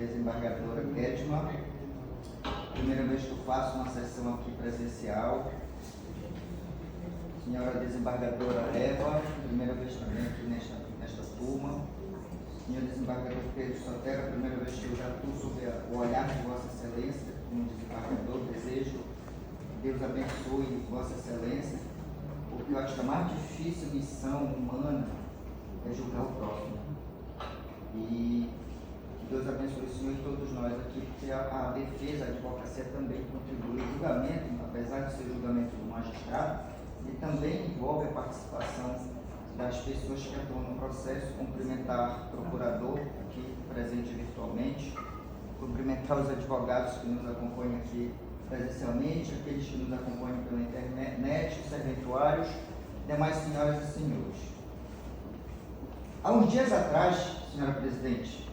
desembargadora Kedma. Primeira vez que eu faço uma sessão aqui presencial. Senhora desembargadora Eva, primeira vez também aqui nesta turma. Senhor desembargador Pedro Sotero, primeira vez que eu já estou sob o olhar de Vossa Excelência como desembargador. Desejo que Deus abençoe Vossa Excelência, porque eu acho que a mais difícil missão humana é julgar o próximo. E que Deus abençoe o Senhor e todos nós aqui, porque a defesa, a advocacia também contribui. O julgamento, apesar de ser o julgamento do magistrado, ele também envolve a participação das pessoas que atuam no processo. Cumprimentar o procurador aqui presente virtualmente, cumprimentar os advogados que nos acompanham aqui presencialmente, aqueles que nos acompanham pela internet, os serventuários, demais senhoras e senhores. Há uns dias atrás, senhora presidente,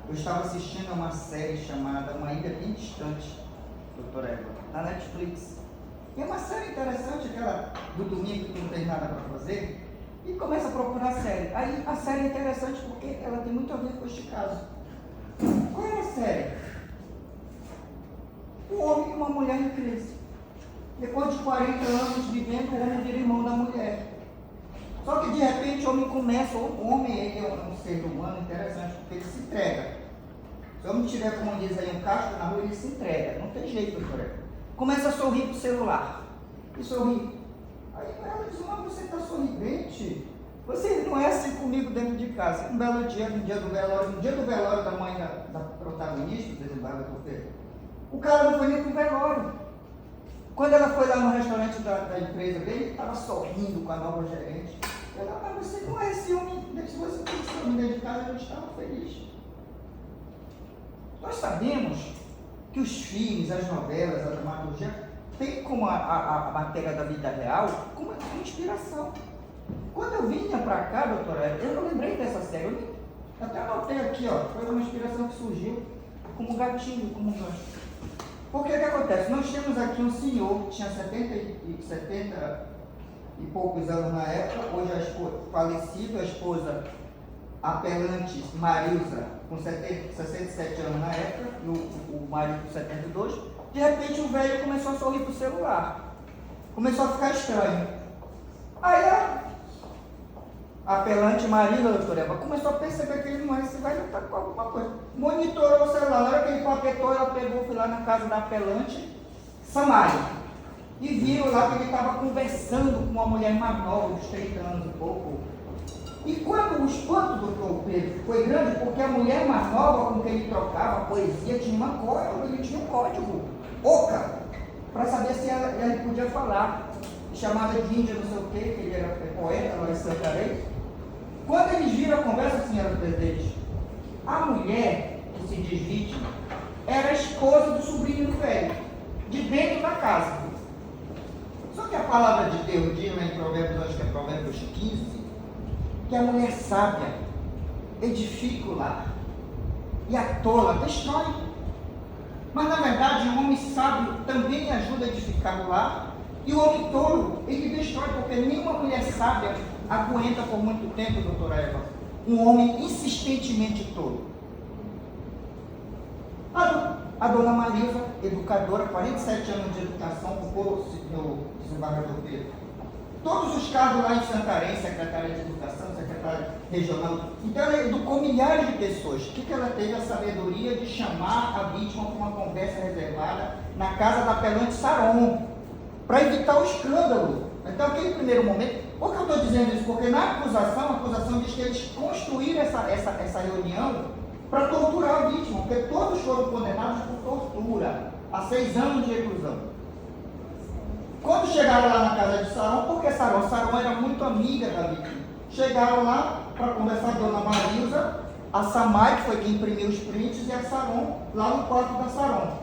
eu estava assistindo a uma série chamada Uma Ilha Bem Distante, doutora Eva, na Netflix. E é uma série interessante, aquela do domingo que não tem nada para fazer, e começa a procurar a série. Aí a série é interessante porque ela tem muito a ver com este caso. Qual é a série? Um homem e uma mulher em crise. Depois de 40 anos vivendo, o homem vira irmão da mulher. Só que de repente o homem começa, o homem ele é um ser humano interessante, porque ele se entrega. Se o homem tiver, como diz aí, um casco na rua, ele se entrega. Não tem jeito, doutora. Começa a sorrir pro celular. E sorri. Aí ela diz, mas você está sorridente? Você não é assim comigo dentro de casa. Um belo dia, no dia do velório da mãe da protagonista, do desembargador Pedro, o cara não foi nem pro velório. Quando ela foi lá no restaurante da empresa dele, estava sorrindo com a nova gerente. Ela, mas você não é esse homem, se você fosse homem dentro de casa, eu estava feliz. Nós sabemos que os filmes, as novelas, a dramaturgia, tem como a matéria da vida real como uma inspiração. Quando eu vinha para cá, doutora, eu não lembrei dessa série. Eu até anotei aqui, ó, foi uma inspiração que surgiu como gatilho, como gancho. Porque o que acontece? Nós temos aqui um senhor que tinha 70 e poucos anos na época, hoje falecido, a esposa apelante Marilza, com 67 anos na época, e o marido com 72. De repente o velho começou a sorrir pro celular. Começou a ficar estranho. Aí a apelante Marilza, doutora Eva, começou a perceber que ele não é esse velho, está com alguma coisa. Monitorou o celular, na hora que ele papetou, ela pegou, foi lá na casa da apelante Samara. E viram lá que ele estava conversando com uma mulher mais nova, uns 30 anos e pouco. E quando o espanto do doutor Pedro foi grande, porque a mulher mais nova com quem ele trocava a poesia tinha uma código, ele tinha um código, oca, para saber se ela podia falar. Chamada de índia, não sei o quê, que ele era poeta lá em Santarém. Quando eles viram a conversa, senhora presidente, a mulher que se diz vítima era a esposa do sobrinho do velho, de dentro da casa. Só que a palavra de Deus diz lá em Provérbios, acho que é Provérbios 15, que a mulher sábia edifica o lar e a tola destrói. Mas na verdade o homem sábio também ajuda a edificar o lar, e o homem tolo ele destrói, porque nenhuma mulher sábia aguenta por muito tempo, doutora Eva, um homem insistentemente tolo. A dona Marisa, educadora, 47 anos de educação, ocupou o desembargador Pedro. Todos os cargos lá em Santarém, secretária de educação, secretária regional. Então ela educou milhares de pessoas. O que ela teve a sabedoria de chamar a vítima para uma conversa reservada na casa da apelante Saron, para evitar o escândalo. Então aquele primeiro momento, por que eu estou dizendo isso? Porque na acusação, a acusação diz que eles construíram essa reunião para torturar a vítima, porque todos foram condenados por tortura, a 6 anos de reclusão. Quando chegaram lá na casa de Saron, porque Saron era muito amiga da vítima, chegaram lá para conversar com a dona Marilza, a Samai, que foi quem imprimiu os prints, e a Saron, lá no quarto da Saron.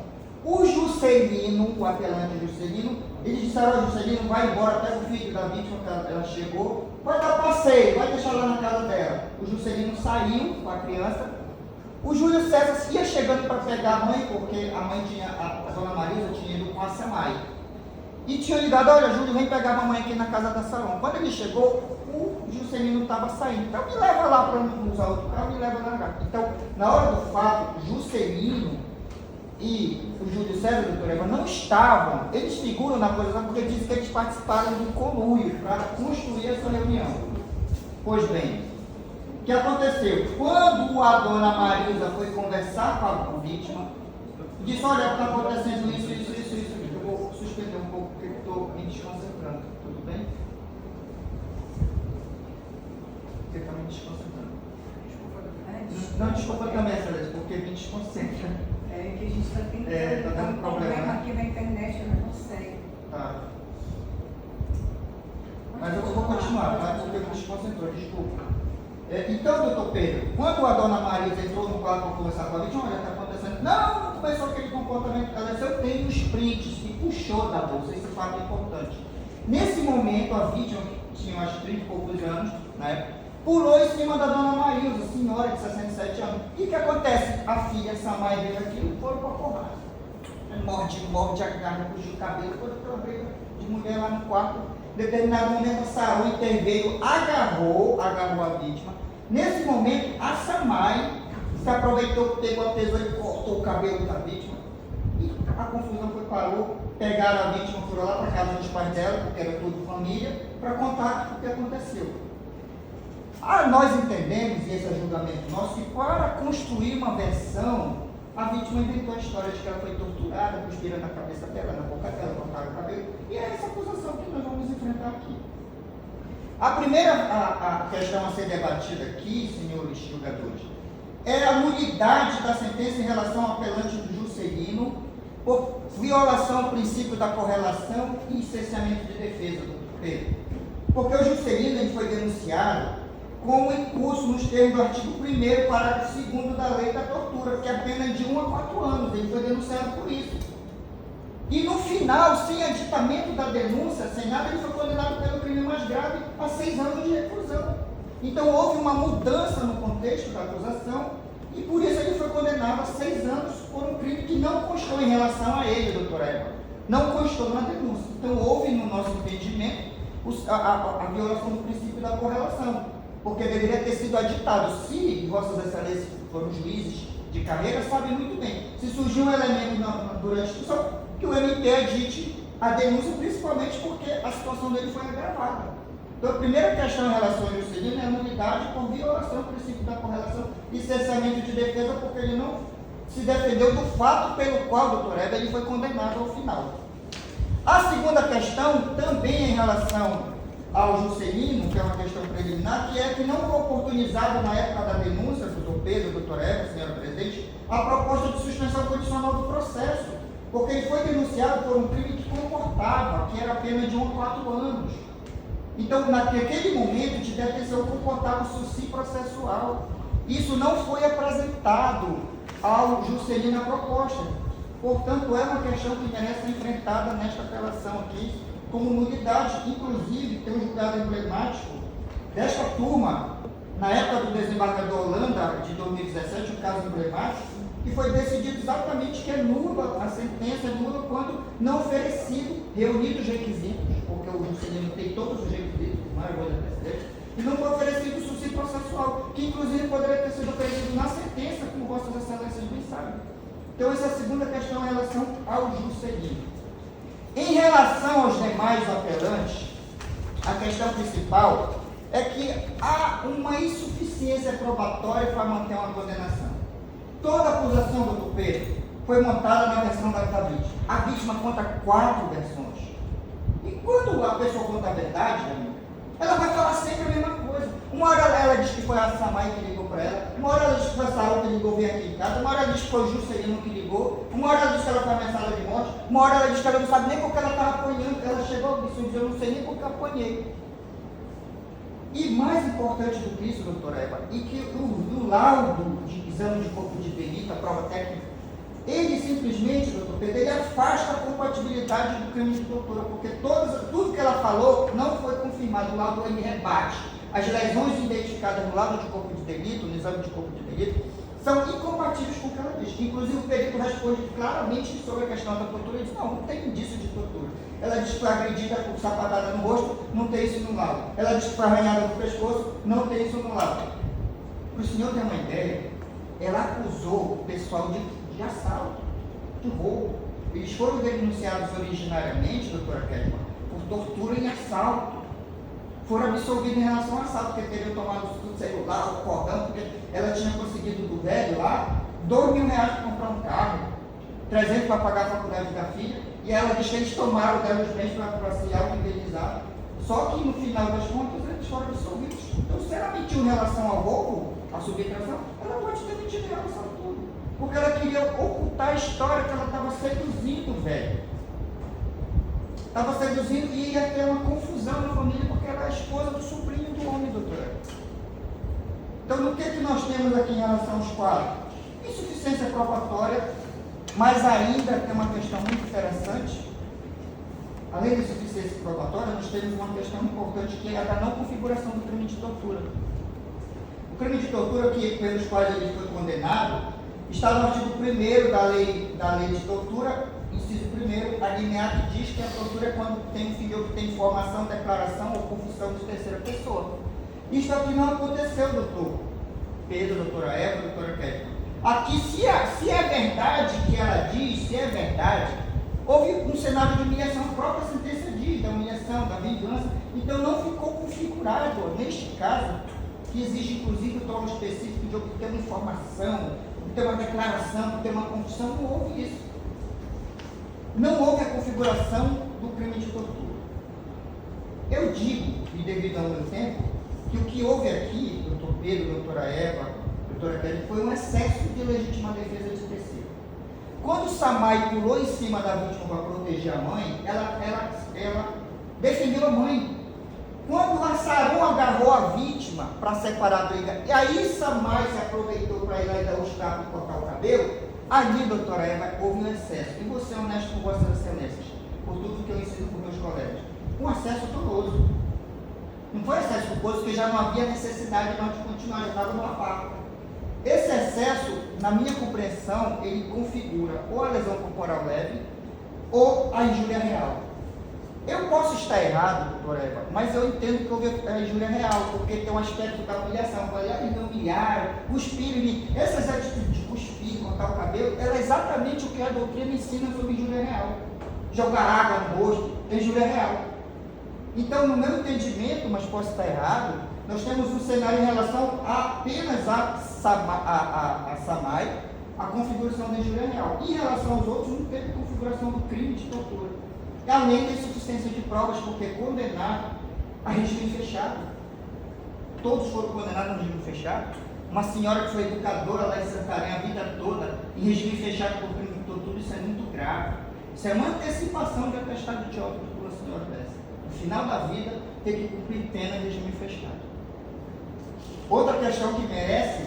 O Juscelino, o apelante Juscelino, eles disseram, Juscelino, vai embora, pega o filho da vítima, que ela chegou, vai dar passeio, vai deixar lá na casa dela. O Juscelino saiu com a criança. O Júlio César ia chegando para pegar a mãe, porque a mãe tinha, a dona Marisa tinha ido com a Samai. E tinha ligado, olha, Júlio, vem pegar a mamãe aqui na casa da Salão. Quando ele chegou, o Juscelino estava saindo. Então me leva lá para não usar outro carro, me leva lá. Então, na hora do fato, Juscelino e o Júlio César, doutor Eva, não estavam, eles figuram na acusação porque dizem que eles participaram do conluio para construir essa reunião. Pois bem, o que aconteceu? Quando a dona Marisa foi conversar com a vítima, disse, olha, está acontecendo isso. Eu vou suspender um pouco porque estou me desconcentrando. Tudo bem? Você está me desconcentrando. Não, desculpa também, Celeste, porque me desconcentra. É que a gente está tentando. Tá dando problema aqui na internet, eu não consegue. Tá. Mas eu vou continuar, tá? Porque me desconcentrou, desculpa. Então, doutor Pedro, quando a dona Marisa entrou no quarto para conversar com a vítima, olha, está acontecendo. Não começou aquele comportamento. Ela disse, eu tenho os prints, e puxou da bolsa. Esse fato é importante. Nesse momento, a vítima, que tinha acho 30 e poucos anos, na época, pulou em cima da dona Marilza, senhora de 67 anos. E o que acontece? A filha, Samai, veio aqui e foi para a porrada. Morde, agarra, puxa o cabelo, foi para a briga de mulher lá no quarto. Em determinado momento, a Saúl interveio, agarrou a vítima. Nesse momento, a Samai se aproveitou, pegou a tesoura e cortou o cabelo da vítima. E a confusão parou, pegaram a vítima, foram lá para a casa dos pais dela, porque era tudo família, para contar o que aconteceu. Nós entendemos, e esse é o julgamento nosso, que para construir uma versão, a vítima inventou a história de que ela foi torturada, cuspiram na cabeça dela, na boca dela, cortaram o cabelo, e é essa acusação que nós vamos enfrentar aqui. A primeira a questão a ser debatida aqui, senhores julgadores, é a nulidade da sentença em relação ao apelante do Juscelino por violação ao princípio da correlação e cesseamento de defesa do Pedro. Porque o Juscelino ele foi denunciado com o incurso nos termos do artigo 1º, parágrafo 2º da lei da tortura, que é a pena de 1 a 4 anos. Ele foi denunciado por isso. E no final, sem aditamento da denúncia, sem nada, ele foi condenado pelo crime mais grave a 6 anos de reclusão. Então houve uma mudança no contexto da acusação e por isso ele foi condenado a 6 anos por um crime que não constou em relação a ele, doutora Eva. Não constou na denúncia. Então houve, no nosso entendimento, a violação do princípio da correlação, porque deveria ter sido aditado. Se vossas excelências foram juízes de carreira, sabem muito bem. Se surgiu um elemento durante a discussão, que o MP adite a denúncia, principalmente porque a situação dele foi agravada. Então, a primeira questão em relação ao Juscelino é a nulidade por violação do princípio da correlação e cessamento de defesa, porque ele não se defendeu do fato pelo qual, doutor Eva, ele foi condenado ao final. A segunda questão, também em relação ao Juscelino, que é uma questão preliminar, que é que não foi oportunizado na época da denúncia, doutor Pedro, doutor Eva, senhora presidente, a proposta de suspensão condicional do processo, porque ele foi denunciado por um crime que comportava, que era a pena de 1 a 4 anos. Então, naquele momento, de detenção comportava o suci processual. Isso não foi apresentado ao Juscelino a proposta. Portanto, é uma questão que merece ser enfrentada nesta apelação aqui, como nulidade. Inclusive, tem um julgado emblemático desta turma, na época do desembargador Holanda, de 2017, um caso emblemático, que foi decidido exatamente que é nula, a sentença é nula quando não oferecido, reunidos os requisitos, porque o Juscelino tem todos os requisitos, e não foi oferecido o suci processual, que inclusive poderia ter sido oferecido na sentença, como vossas excelências bem sabem. Então, essa é a segunda questão em relação ao Juscelino. Em relação aos demais apelantes, a questão principal é que há uma insuficiência probatória para manter uma condenação. Toda a acusação, doutor Pedro, foi montada na versão da vítima. A vítima conta 4 versões. E quando a pessoa conta a verdade, ela vai falar sempre a mesma coisa. Uma hora ela diz que foi a Samai que ligou para ela, uma hora ela diz que foi a Saúl que ligou, veio aqui em casa, uma hora ela diz que foi o Juscelino que ligou, uma hora ela diz que ela foi ameaçada de morte, uma hora ela diz que ela não sabe nem porque ela estava apanhando, ela chegou e disse, eu não sei nem porque apanhei. E mais importante do que isso, doutora Eva, e que o laudo de exame de corpo de delito, a prova técnica, ele simplesmente, doutor Pedro, ele afasta a compatibilidade do crime de doutora, porque tudo que ela falou não foi confirmado. O laudo ele rebate. As lesões identificadas no laudo de corpo de delito, no exame de corpo de delito, são incompatíveis com o que ela diz. Inclusive, o perito responde claramente sobre a questão da tortura. Ele diz: não tem indício de tortura. Ela diz que foi agredida com sapatada no rosto, não tem isso no laudo. Ela diz que foi arranhada no pescoço, não tem isso no laudo. Para o senhor ter uma ideia, ela acusou o pessoal de assalto, de roubo. Eles foram denunciados originariamente, doutora Kedman, por tortura em assalto. Foram absolvidos em relação ao assalto, porque teriam tomado o celular, o cordão, porque ela tinha conseguido do velho lá R$2.000 para comprar um carro, 300 para pagar a faculdade da filha, e ela disse que eles tomaram dela os bens para se auto-indenizar. Só que no final das contas eles foram absolvidos. Então, se ela mentiu em relação ao roubo, à subtração, ela pode ter mentido em relação a tudo, porque ela queria ocultar a história que ela estava seduzindo o velho. Estava seduzindo e ia ter uma confusão na família, porque ela é a esposa do sobrinho do homem, doutora. Então, no que nós temos aqui em relação aos quadros? Insuficiência probatória, mas ainda tem uma questão muito interessante. Além da insuficiência probatória, nós temos uma questão importante, que é a da não configuração do crime de tortura. O crime de tortura pelos quais ele foi condenado está no artigo 1º da lei de tortura, inciso 1º, a linha que diz que a tortura é quando tem um filho que tem informação, declaração ou confissão de terceira pessoa. Isso aqui não aconteceu, doutor Pedro, doutora Eva, doutora Kedman. Aqui, se é verdade que ela diz, se é verdade, houve um cenário de humilhação, a própria sentença diz, da humilhação, da vingança, então não ficou configurado, neste caso, que exige inclusive o tom específico de obter uma informação, obter uma declaração, obter uma confissão, não houve isso. Não houve a configuração do crime de tortura. Eu digo, e devido ao meu tempo, que o que houve aqui, doutor Pedro, doutora Eva, doutora Kelly, foi um excesso de legítima defesa de terceiro. Quando Samai pulou em cima da vítima para proteger a mãe, ela defendeu a mãe. Quando Assaron agarrou a vítima para separar a briga, e aí Samai se aproveitou para ir lá e dar os tapas e cortar o cabelo, ali, doutora Eva, houve um excesso. E você é honesto com vossas excelências, por tudo que eu ensino para os meus colegas. Um excesso doloso. Não foi excesso culposo, porque já não havia necessidade de nós continuar, já estava numa parte. Esse excesso, na minha compreensão, ele configura ou a lesão corporal leve ou a injúria real. Eu posso estar errado, doutora Eva, mas eu entendo que houve a injúria real, porque tem um aspecto da humilhação. Eles me humilharam, cuspiram, essas atitudes de cuspir, cortar o cabelo, ela é exatamente o que a doutrina ensina sobre injúria real. Jogar água no rosto, é injúria real. Então, no meu entendimento, mas posso estar errado, nós temos um cenário em relação apenas a Samai, a configuração da injúria real. Em relação aos outros, não teve configuração do crime de tortura. Além da insuficiência de provas, porque condenado a regime fechado. Todos foram condenados a regime fechado. Uma senhora que foi educadora lá em Santarém a vida toda, em regime fechado por crime de tortura, isso é muito grave. Isso é uma antecipação de atestado de óbito por uma senhora dessa. No final da vida, ter que cumprir pena em regime fechado. Outra questão que merece,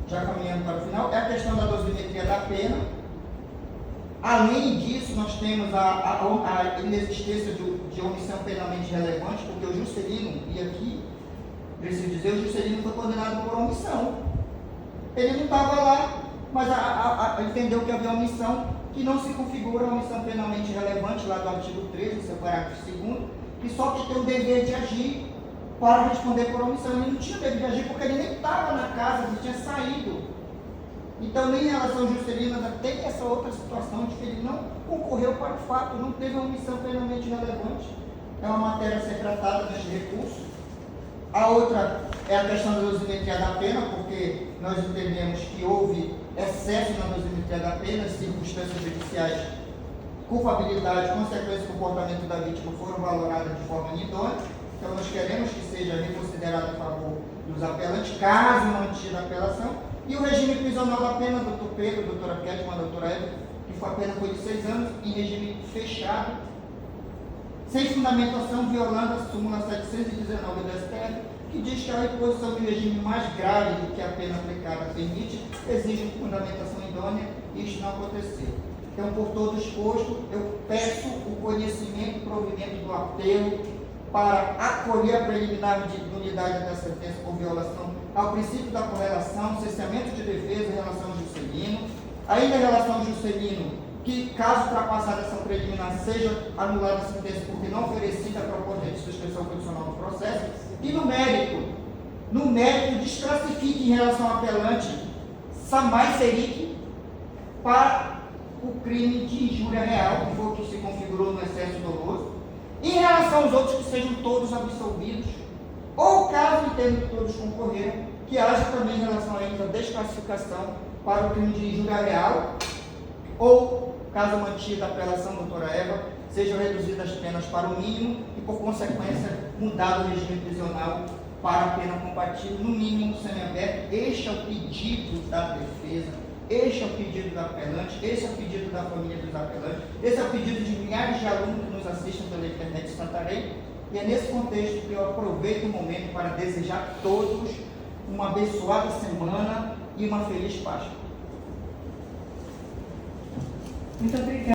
já caminhando para o final, é a questão da dosimetria da pena. Além disso, nós temos a inexistência de omissão penalmente relevante, porque o Juscelino, e aqui, preciso dizer, o Juscelino foi condenado por omissão. Ele não estava lá, mas entendeu que havia omissão, que não se configura a omissão penalmente relevante, lá do artigo 13, seu parágrafo 2º, que só que tem o dever de agir para responder por omissão. Ele não tinha o dever de agir porque ele nem estava na casa, ele tinha saído. Então, nem em relação ao Juscelino, tem essa outra situação de que ele não concorreu para o fato, não teve uma omissão penalmente relevante. É uma matéria a ser tratada neste recurso. A outra é a questão da dosimetria da pena, porque nós entendemos que houve excesso na dosimetria da pena, circunstâncias judiciais, culpabilidade, consequência do comportamento da vítima foram valoradas de forma inidônea. Então, nós queremos que seja reconsiderado a favor dos apelantes, caso mantida a apelação. E o regime prisional da pena, doutor Pedro, doutora Kedman, doutora Eva, que a pena foi de 6 anos, em regime fechado, sem fundamentação, violando a súmula 719 do STF, que diz que a imposição de regime mais grave do que a pena aplicada permite, exige fundamentação idônea, e isto não aconteceu. Então, por todo exposto, eu peço o conhecimento e provimento do apelo para acolher a preliminar de nulidade da sentença por violação ao princípio da correlação, cesseamento de defesa em relação ao Juscelino, ainda em relação ao Juscelino, que caso ultrapassada a ação preliminar seja anulada a sentença porque não oferecida a proposta de suspensão condicional do processo, e no mérito desclassifique em relação ao apelante Samay Serik para o crime de injúria real, que foi o que se configurou no excesso doloso, em relação aos outros que sejam todos absolvidos, ou caso em termos de todos concorreram, que haja também em relação a eles a desclassificação para o crime de injúria real, ou, caso mantida a apelação, doutora Eva, sejam reduzidas as penas para o mínimo e, por consequência, mudado o regime prisional para a pena compatível, no mínimo semiaberto. Este é o pedido da defesa, este é o pedido do apelante, esse é o pedido da família dos apelantes, esse é o pedido de milhares de alunos que nos assistem pela internet de Santarém, e é nesse contexto que eu aproveito o momento para desejar a todos uma abençoada semana e uma feliz Páscoa. Muito obrigada.